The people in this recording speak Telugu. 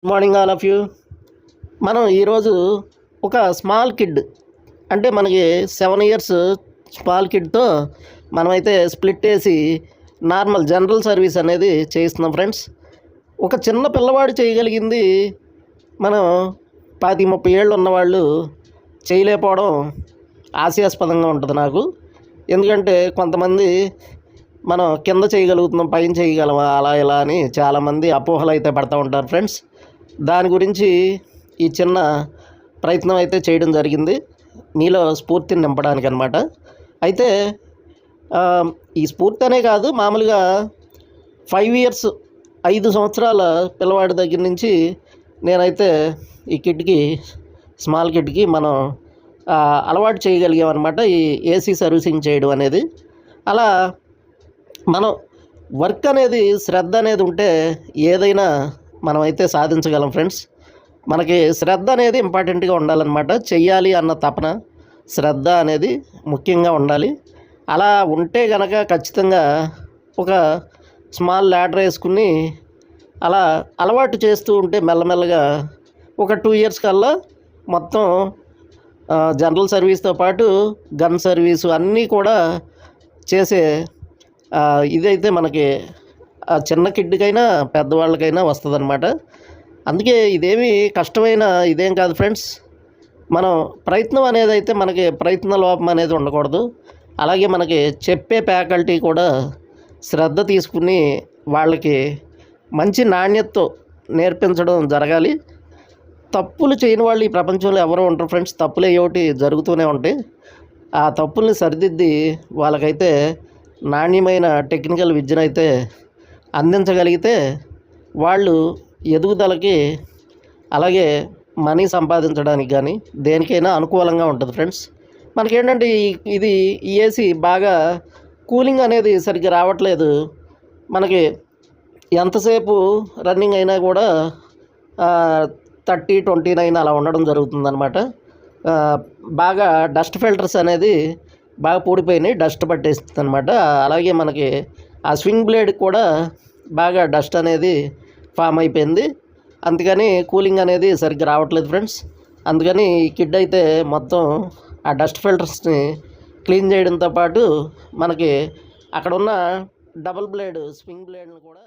Good morning all of you. మనం ఈరోజు ఒక స్మాల్ కిడ్ అంటే మనకి 7 ఇయర్స్ స్మాల్ కిడ్తో మనమైతే స్ప్లిట్ వేసి నార్మల్ జనరల్ సర్వీస్ అనేది చేయిస్తున్నాం ఫ్రెండ్స్. ఒక చిన్న పిల్లవాడు చేయగలిగింది మనం 25-30 ఏళ్ళు ఉన్నవాళ్ళు చేయలేకపోవడం హాస్యాస్పదంగా ఉంటుంది నాకు. ఎందుకంటే కొంతమంది మనం కింద చేయగలుగుతున్నాం పైన చేయగలమా అలా ఇలా అని చాలామంది అపోహలు అయితే పడుతూ ఉంటారు ఫ్రెండ్స్. దాని గురించి ఈ చిన్న ప్రయత్నం అయితే చేయడం జరిగింది, మీలో స్ఫూర్తిని నింపడానికి అనమాట. అయితే ఈ స్ఫూర్తి అనే కాదు, మామూలుగా 5 ఇయర్స్ 5 సంవత్సరాల పిల్లవాడి దగ్గర నుంచి నేనైతే ఈ కిడ్కి స్మాల్ కిడ్కి మనం అలవాటు చేయగలిగామన్నమాట ఈ ఏసీ సర్వీసింగ్ చేయడం అనేది. అలా మనం వర్క్ అనేది శ్రద్ధ అనేది ఉంటే ఏదైనా మనమైతే సాధించగలం ఫ్రెండ్స్. మనకి శ్రద్ధ అనేది ఇంపార్టెంట్గా ఉండాలన్నమాట. చెయ్యాలి అన్న తపన శ్రద్ధ అనేది ముఖ్యంగా ఉండాలి. అలా ఉంటే కనుక ఖచ్చితంగా ఒక స్మాల్ ల్యాడర్ వేసుకుని అలా అలవాటు చేస్తూ ఉంటే మెల్లమెల్లగా ఒక 2 ఇయర్స్ కల్లా మొత్తం జనరల్ సర్వీస్తో పాటు గన్ సర్వీసు అన్నీ కూడా చేసే ఇదైతే మనకి చిన్న కిడ్కైనా పెద్దవాళ్ళకైనా వస్తుందన్నమాట. అందుకే ఇదేమి కష్టమైన ఇదేం కాదు ఫ్రెండ్స్. మనం ప్రయత్నం అనేది అయితే మనకి ప్రయత్న లోపం అనేది ఉండకూడదు. అలాగే మనకి చెప్పే ఫ్యాకల్టీ కూడా శ్రద్ధ తీసుకుని వాళ్ళకి మంచి నాణ్యతతో నేర్పించడం జరగాలి. తప్పులు చేయని వాళ్ళు ఈ ప్రపంచంలో ఎవరో ఉంటారు ఫ్రెండ్స్. తప్పులు ఏవోటి జరుగుతూనే ఉంటాయి. ఆ తప్పుల్ని సరిదిద్ది వాళ్ళకైతే నాణ్యమైన టెక్నికల్ విద్యనైతే అందించగలిగితే వాళ్ళు ఎదుగుదలకి అలాగే మనీ సంపాదించడానికి కానీ దేనికైనా అనుకూలంగా ఉంటుంది ఫ్రెండ్స్. మనకేంటంటే ఇది ఈ ఏసీ బాగా కూలింగ్ అనేది సరిగ్గా రావట్లేదు. మనకి ఎంతసేపు రన్నింగ్ అయినా కూడా 30-29 అలా ఉండడం జరుగుతుందన్నమాట. బాగా డస్ట్ ఫిల్టర్స్ అనేది బాగా పూడిపోయినాయి, డస్ట్ పట్టేస్తుంది అనమాట. అలాగే మనకి ఆ స్వింగ్ బ్లేడ్ కూడా బాగా డస్ట్ అనేది ఫామ్ అయిపోయింది. అందుకని కూలింగ్ అనేది సరిగ్గా రావట్లేదు ఫ్రెండ్స్. అందుకని ఈ కిడ్ అయితే మొత్తం ఆ డస్ట్ ఫిల్టర్స్ని క్లీన్ చేయడంతో పాటు మనకి అక్కడ ఉన్న డబుల్ బ్లేడ్ స్వింగ్ బ్లేడ్ని కూడా